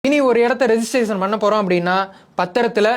இனி ஒரு இடத்த ரெஜிஸ்ட்ரேஷன் பண்ண போறோம் அப்படின்னா பத்திரத்துல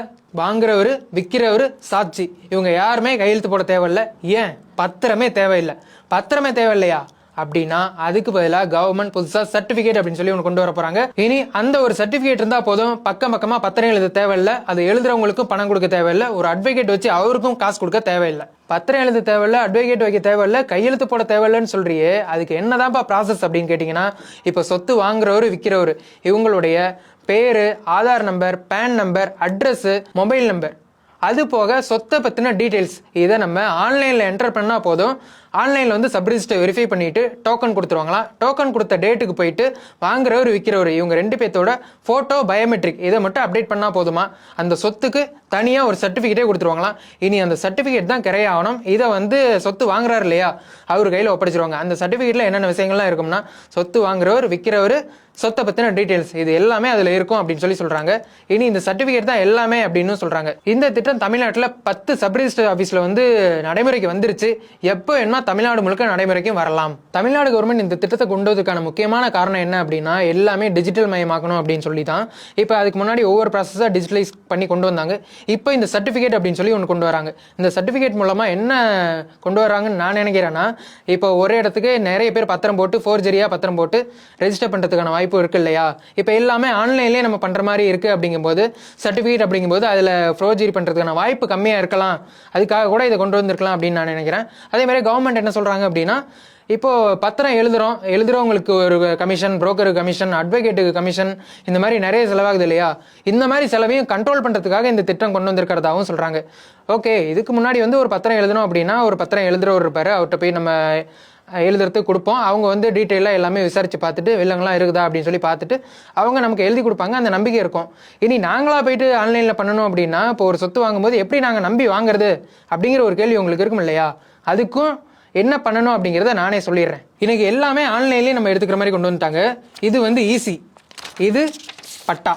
வாங்குறவர் விற்கிறவர் சாட்சி இவங்க யாருமே கையெழுத்து போட தேவையில்ல. ஏன்? பத்திரமே தேவையில்லை. பத்திரமே தேவையில்லையா அப்படின்னா அதுக்கு பதிலாக கவர்மெண்ட் புதுசா சர்டிபிகேட் அப்படின்னு சொல்லி ஒன்று கொண்டு வர போறாங்க. இனி அந்த ஒரு சர்டிபிகேட் இருந்தா போதும், பக்கமா பத்திரம் எழுத தேவையில்லை, அது எழுதுறவங்களுக்கும் பணம் கொடுக்க தேவையில்லை, ஒரு அட்வொகேட் வச்சு அவருக்கும் காசு கொடுக்க தேவையில்லை. பத்திரம் எழுத தேவையில்லை, அட்வொகேட் வைக்க தேவையில்லை, கையெழுத்து போட தேவையில்லைன்னு சொல்றியே, அதுக்கு என்னதான்ப்பா ப்ராசஸ் அப்படின்னு கேட்டீங்கன்னா, இப்போ சொத்து வாங்குறவர் விற்கிறவர் இவங்களுடைய பேரு, Aadhaar number, PAN number, address, mobile number, அது போக சொத்தை பத்தின டீடைல்ஸ் இதை நம்ம ஆன்லைன்ல என்டர் பண்ணா போதும். ஆன்லைன்ல வந்து சப் ரிஜிஸ்டர் வெரிஃபை பண்ணிட்டு டோக்கன் கொடுத்துருவாங்களா. டோக்கன் கொடுத்த டேட்டுக்கு போயிட்டு வாங்குறவர் விற்கிறவர் இவங்க 2 பேர்த்தோட போட்டோ, பயோமெட்ரிக் இதை மட்டும் அப்டேட் பண்ணா போதுமா, அந்த சொத்துக்கு தனியா ஒரு சர்டிபிகேட்டே கொடுத்துருவாங்களாம். இனி அந்த சர்டிபிகேட் தான் கிரையாகணும். இதை வந்து சொத்து வாங்குறாரு இல்லையா அவர் கையில ஒப்படைச்சிருவாங்க. அந்த சர்டிபிகேட்ல என்னென்ன விஷயங்கள்லாம் இருக்கும்னா, சொத்து வாங்குறவர் விற்கிறவர், சொத்தை பத்தின டீடைல்ஸ் இது எல்லாமே அதுல இருக்கும் அப்படின்னு சொல்லி சொல்றாங்க. இனி இந்த சர்டிபிகேட் தான் எல்லாமே அப்படின்னு சொல்றாங்க. இந்த திட்டம் தமிழ்நாட்டில் 10 சப் ரிஜிஸ்டர் ஆபீஸ்ல வந்து நடைமுறைக்கு வந்துருச்சு. எப்போ என்ன தமிழ்நாடு முழுக்க நடைமுறைக்கும் வரலாம். தமிழ்நாடு கவர்மெண்ட் இந்த திட்டத்தை கொண்டு வந்ததுக்கான முக்கியமான காரணம் என்ன அப்படின்னா, எல்லாமே டிஜிட்டல் மயமாக்கணும் அப்படின்னு சொல்லி தான். இப்போ அதுக்கு முன்னாடி ஒவ்வொரு ப்ராசஸாக டிஜிட்டலைஸ் பண்ணி கொண்டு வந்தாங்க. இப்போ இந்த சர்டிஃபிகேட் அப்படின்னு சொல்லி ஒன்று கொண்டு வராங்க. இந்த சர்டிஃபிகேட் மூலமா என்ன கொண்டு வராங்கன்னு நான் நினைக்கிறேன்னா, இப்போ ஒரே இடத்துக்கு நிறைய பேர் பத்திரம் போட்டு ஃபோர்ஜரியா பத்திரம் போட்டு ரெஜிஸ்டர் பண்றதுக்கான வாய்ப்பு இருக்கு இல்லையா. இப்போ எல்லாமே ஆன்லைன்லேயே நம்ம பண்ற மாதிரி இருக்கு அப்படிங்கும்போது, சர்டிஃபிகேட் அப்படிங்கும்போது அதில் ஃபோர்ஜரி பண்றதுக்கான வாய்ப்பு கம்மியா இருக்கலாம். அதுக்காக கூட இதை கொண்டு வந்திருக்கலாம் அப்படின்னு நான் நினைக்கிறேன். அதே மாதிரி கவர்மெண்ட் என்ன சொல்றாங்க அப்படின்னா, இப்போ பத்திரம் எழுதுறவங்களுக்கு ஒரு கமிஷன், புரோக்கருக்கு கமிஷன், அட்வொகேட்டுக்கு கமிஷன், இந்த மாதிரி நிறைய செலவாகுது இல்லையா. இந்த மாதிரி செலவையும் கண்ட்ரோல் பண்றதுக்காக இந்த திட்டம் கொண்டு வந்திருக்கிறதாவும் சொல்றாங்க. ஓகே, இதுக்கு முன்னாடி வந்து ஒரு பத்திரம் எழுதணும் அப்படின்னா ஒரு பத்திரம் எழுதுறவர் இருப்பாரு, அவர்கிட்ட போய் நம்ம எழுதுறதுக்கு கொடுப்போம். அவங்க வந்து டீட்டெயிலாக எல்லாமே விசாரிச்சு பார்த்துட்டு வில்லங்களாம் இருக்குதா அப்படின்னு சொல்லி பார்த்துட்டு அவங்க நமக்கு எழுதி கொடுப்பாங்க. அந்த நம்பிக்கை இருக்கும். இனி நாங்களா போயிட்டு ஆன்லைன்ல பண்ணணும் அப்படின்னா, இப்போ ஒரு சொத்து வாங்கும்போது எப்படி நாங்கள் நம்பி வாங்குறது அப்படிங்கிற ஒரு கேள்வி உங்களுக்கு இருக்கும் இல்லையா. அதுக்கும் என்ன பண்ணணும் அப்படிங்கிறத நானே சொல்லிடுறேன். இன்னைக்கு எல்லாமே ஆன்லைன்லேயே நம்ம எடுத்துக்கிற மாதிரி கொண்டு வந்துட்டாங்க. இது வந்து ஈஸி, இது பட்டா,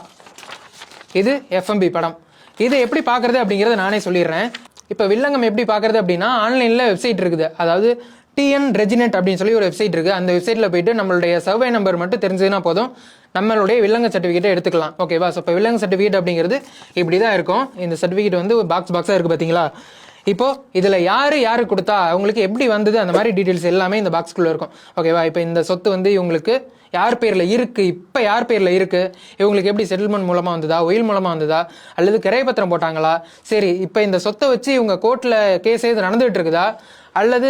இது எஃப்எம்பி படம். இது எப்படி பார்க்கறது அப்படிங்கிறத நானே சொல்லிடுறேன். இப்போ வில்லங்கம் எப்படி பார்க்கறது அப்படின்னா, ஆன்லைனில் வெப்சைட் இருக்குது. அதாவது TN Reginet அப்படின்னு சொல்லி ஒரு வெப்சைட் இருக்கு. அந்த வெப்சைட்ல போயிட்டு நம்மளுடைய சர்வே நம்பர் மட்டும் தெரிஞ்சதுன்னா போதும், நம்மளுடைய வில்லங்க சர்டிஃபிகேட்டை எடுத்துக்கலாம். ஓகேவா. ஸோ இப்போ வில்லங்க சர்டிஃபிகேட் அப்படிங்கிறது இப்படி தான் இருக்கும். இந்த சர்டிஃபிகேட் வந்து பாக்ஸாக இருக்கு பார்த்தீங்களா. இப்போ இதுல யாரு கொடுத்தா, அவங்களுக்கு எப்படி வந்தது, அந்த மாதிரி டீடைல்ஸ் எல்லாமே இந்த பாக்ஸ்குள்ள இருக்கும். ஓகேவா. இப்போ இந்த சொத்து வந்து இவங்களுக்கு யார் பேர்ல இருக்கு, இப்ப யார் பேர்ல இருக்கு, இவங்களுக்கு எப்படி செட்டில்மெண்ட் மூலமா வந்ததா, ஒயில் மூலமா வந்ததா, அல்லது கிரை பத்திரம் போட்டாங்களா, சரி இப்ப இந்த சொத்தை வச்சு இவங்க கோர்ட்ல கேஸ் எது நடந்துட்டு இருக்குதா, அல்லது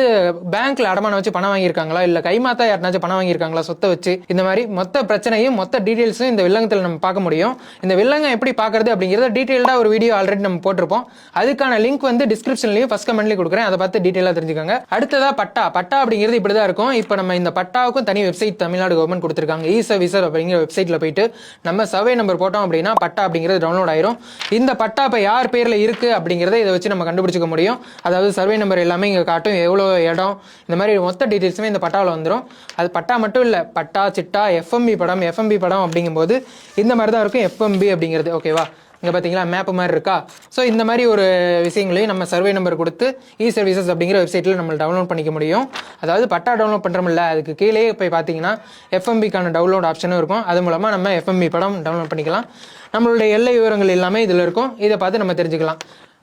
பேங்க்ல அடமானம் வச்சு பணம் வாங்கியிருக்காங்களா, இல்ல கைமாத்தா யாருனாச்சும் பணம் வாங்கியிருக்காங்களா சொத்தை வச்சு, இந்த மாதிரி மொத்த பிரச்சனையும் மொத்த டீடைல்ஸும் இந்த வில்லங்கத்தில் நம்ம பார்க்க முடியும். இந்த வில்லங்கம் எப்படி பார்க்கறது அப்படிங்கிறத டீடைல்டா ஒரு வீடியோ ஆல்ரெடி நம்ம போட்டிருப்போம். அதுக்கான லிங்க் வந்து டிஸ்கிரிப்ஷன்லயும் ஃபர்ஸ்ட் கமெண்ட்லயும் கொடுக்குறேன். அதை பார்த்து டீடைலா தெரிஞ்சுக்கோங்க. அடுத்ததா பட்டா அப்படிங்கிறது இப்படிதான் இருக்கும். இப்போ நம்ம இந்த பட்டாவுக்கும் தனி வெப்சைட் தமிழ்நாடு கவர்மெண்ட் கொடுத்திருக்காங்க. இ-சர்வீசர் அப்படிங்கிற வெப்சைட்ல போயிட்டு நம்ம சர்வே நம்பர் போட்டோம் அப்படின்னா பட்டா அப்படிங்கிறது டவுன்லோட் ஆயிரும். இந்த பட்டா இப்ப யார் பேர்ல இருக்கு அப்படிங்கறத இதை வச்சு நம்ம கண்டுபிடிச்சிக்க முடியும். அதாவது சர்வே நம்பர் எல்லாமே இங்க காட்டும், எவ்வளோ இடம், இந்த மாதிரி மொத்த டீடைல்ஸுமே இந்த பட்டாவில் வந்துடும். அது பட்டா மட்டும் இல்லை, பட்டா, சிட்டா, எஃப்எம்பி படம் அப்படிங்கும்போது இந்த மாதிரி தான் இருக்கும் எஃப்எம்பி அப்படிங்கிறது. ஓகேவா. இங்கே பார்த்தீங்களா மேப் மாதிரி இருக்கா. ஸோ இந்த மாதிரி ஒரு விஷயங்களையும் நம்ம சர்வே நம்பர் கொடுத்து இ-சர்வீசஸ் அப்படிங்கிற வெப்சைட்டில் நம்ம டவுன்லோட் பண்ணிக்க முடியும். அதாவது பட்டா டவுன்லோட் பண்ணுறோம்ல, அதுக்கு கீழே போய் பார்த்தீங்கன்னா எஃப்எம்பிக்கான டவுன்லோட் ஆப்ஷனும் இருக்கும். அது மூலமாக நம்ம எஃப்எம்பி படம் டவுன்லோட் பண்ணிக்கலாம். நம்மளுடைய எல்லை விவரங்கள் எல்லாமே இதில் இருக்கும். இதை பார்த்து நம்ம தெரிஞ்சுக்கலாம்.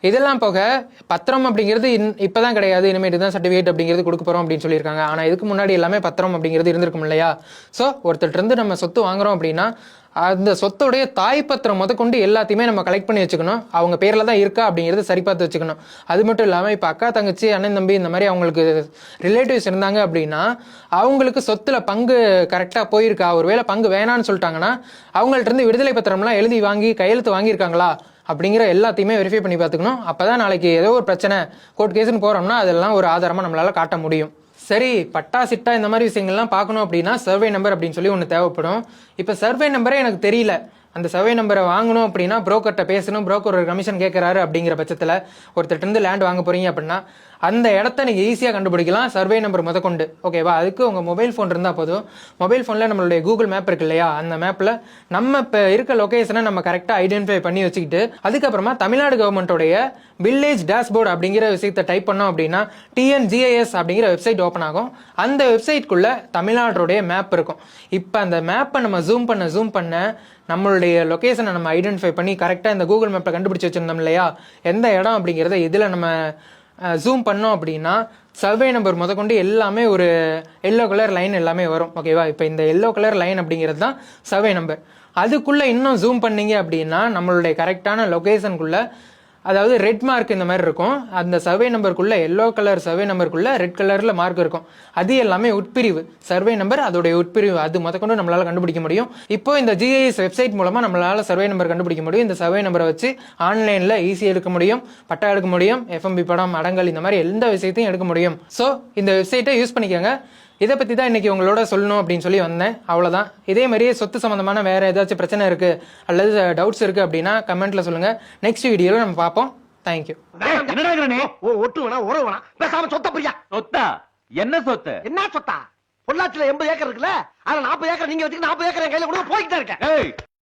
இதெல்லாம் போக பத்திரம் அப்படிங்கிறது இப்பதான் கிடையாது, இனிமேட்டு தான் சர்டிஃபிகேட் அப்படிங்கிறது கொடுக்க போறோம் அப்படின்னு சொல்லியிருக்காங்க. ஆனா இதுக்கு முன்னாடி எல்லாமே பத்திரம் அப்படிங்கிறது இருந்திருக்கும் இல்லையா. ஸோ ஒருத்தர் இருந்து நம்ம சொத்து வாங்குறோம் அப்படின்னா அந்த சொத்துடைய தாய் பத்திரம் முதற்கொண்டு எல்லாத்தையுமே நம்ம கலெக்ட் பண்ணி வச்சுக்கணும். அவங்க பேர்ல தான் இருக்கா அப்படிங்கிறது சரி பார்த்து வச்சுக்கணும். அது மட்டும் இல்லாமல் இப்போ அக்கா, தங்கச்சி, அண்ணன், தம்பி இந்த மாதிரி அவங்களுக்கு ரிலேட்டிவ்ஸ் இருந்தாங்க அப்படின்னா அவங்களுக்கு சொத்துல பங்கு கரெக்டாக போயிருக்கா, ஒருவேளை பங்கு வேணான்னு சொல்லிட்டாங்கன்னா அவங்கள்ட்ட இருந்து விடுதலை பத்திரம்லாம் எழுதி வாங்கி கையெழுத்து வாங்கியிருக்காங்களா அப்படிங்கிற எல்லாத்தையுமே வெரிஃபை பண்ணி பார்த்துக்கணும். அப்பதான் நாளைக்கு ஏதோ ஒரு பிரச்சனை கோர்ட் கேஸ்ன்னு போறோம்னா அதெல்லாம் ஒரு ஆதாரமா நம்மளால காட்ட முடியும். சரி, பட்டா, சிட்டா இந்த மாதிரி விஷயங்கள்லாம் பார்க்கணும் அப்படின்னா சர்வே நம்பர் அப்படின்னு சொல்லி ஒன்று தேவைப்படும். இப்போ சர்வே நம்பரே எனக்கு தெரியல, அந்த சர்வே நம்பரை வாங்கணும் அப்படின்னா புரோக்கர்கிட்ட பேசணும், புரோக்கர் ஒரு கமிஷன் கேட்கறாரு அப்படிங்கிற பட்சத்தில் ஒருத்தர் இருந்து லேண்ட் வாங்க போறீங்க அப்படின்னா அந்த இடத்த நீங்கள் ஈஸியாக கண்டுபிடிக்கலாம் சர்வே நம்பர் முதற்கொண்டு. ஓகேவா? அதுக்கு உங்கள் மொபைல் ஃபோன் இருந்தால் போதும். மொபைல் ஃபோனில் நம்மளுடைய கூகுள் மேப் இருக்கு இல்லையா, அந்த மேப்பில் நம்ம இப்போ இருக்க லொக்கேஷனை நம்ம கரெக்டாக ஐடென்டிஃபை பண்ணி வச்சுக்கிட்டு அதுக்கப்புறமா தமிழ்நாடு கவர்மெண்ட்டோடைய வில்லேஜ் டேஷ்போர்டு அப்படிங்கிற விஷயத்தை டைப் பண்ணோம் அப்படின்னா TNGIS அப்படிங்கிற வெப்சைட் ஓப்பன் ஆகும். அந்த வெப்சைட்குள்ளே தமிழ்நாட்டோடைய மேப் இருக்கும். இப்போ அந்த மேப்பை நம்ம ஜூம் பண்ண நம்மளுடைய லொக்கேஷனை நம்ம ஐடென்டிஃபை பண்ணி கரெக்டாக இந்த கூகுள் மேப்பில் கண்டுபிடிச்சி வச்சுருந்தோம் இல்லையா, எந்த இடம் அப்படிங்கிறத இதில் நம்ம ஜூம் பண்ணோம் அப்படின்னா சர்வே நம்பர் முதற்கொண்டு எல்லாமே ஒரு எல்லோ கலர் லைன் எல்லாமே வரும். ஓகேவா? இப்போ இந்த எல்லோ கலர் லைன் அப்படிங்கிறது தான் சர்வே நம்பர். அதுக்குள்ளே இன்னும் ஜூம் பண்ணீங்க அப்படின்னா நம்மளுடைய கரெக்டான லொக்கேஷனுக்குள்ளே, அதாவது ரெட் மார்க் இந்த மாதிரி இருக்கும். அந்த சர்வே நம்பருக்குள்ள எல்லோ கலர் சர்வே நம்பருக்குள்ள ரெட் கலர்ல மார்க் இருக்கும். அது எல்லாமே உட்பிரிவு சர்வே நம்பர், அதோடைய உட்பிரிவு. அது முதற்கொண்டு நம்மளால கண்டுபிடிக்க முடியும். இப்போ இந்த GIS வெப்சைட் மூலமா நம்மளால சர்வே நம்பர் கண்டுபிடிக்க முடியும். இந்த சர்வே நம்பரை வச்சு ஆன்லைன்ல ஈஸியாக எடுக்க முடியும், பட்டா எடுக்க முடியும், FMB படம், அடங்கல், இந்த மாதிரி எந்த விஷயத்தையும் எடுக்க முடியும். ஸோ இந்த வெப்சைட்டை யூஸ் பண்ணிக்கோங்க. இதை பற்றி தான் இன்றைக்கி உங்களோட சொல்லணும் அப்படின்னு சொல்லி வந்தேன். அவ்வளோதான். இதே மாதிரியே சொத்து சம்மந்தமான வேறு ஏதாச்சும் பிரச்சனை இருக்குது அல்லது டவுட்ஸ் இருக்குது அப்படின்னா கமெண்ட்டில் சொல்லுங்கள். நெக்ஸ்ட் வீடியோவில் நம்ம பார்ப்போம். தேங்க்யூ. ஒட்டு வேணா உறவு வேணா பேசாம சொத்த பிரியா. சொத்தா? என்ன சொத்து? என்ன சொத்தா? பொள்ளாச்சியில 80 ஏக்கர் இருக்குல்ல, அதுல 40 ஏக்கர் நீங்க வச்சுக்க, 40 ஏக்கர் என் கையில கூட போய்கிட்டே இருக்கேன்.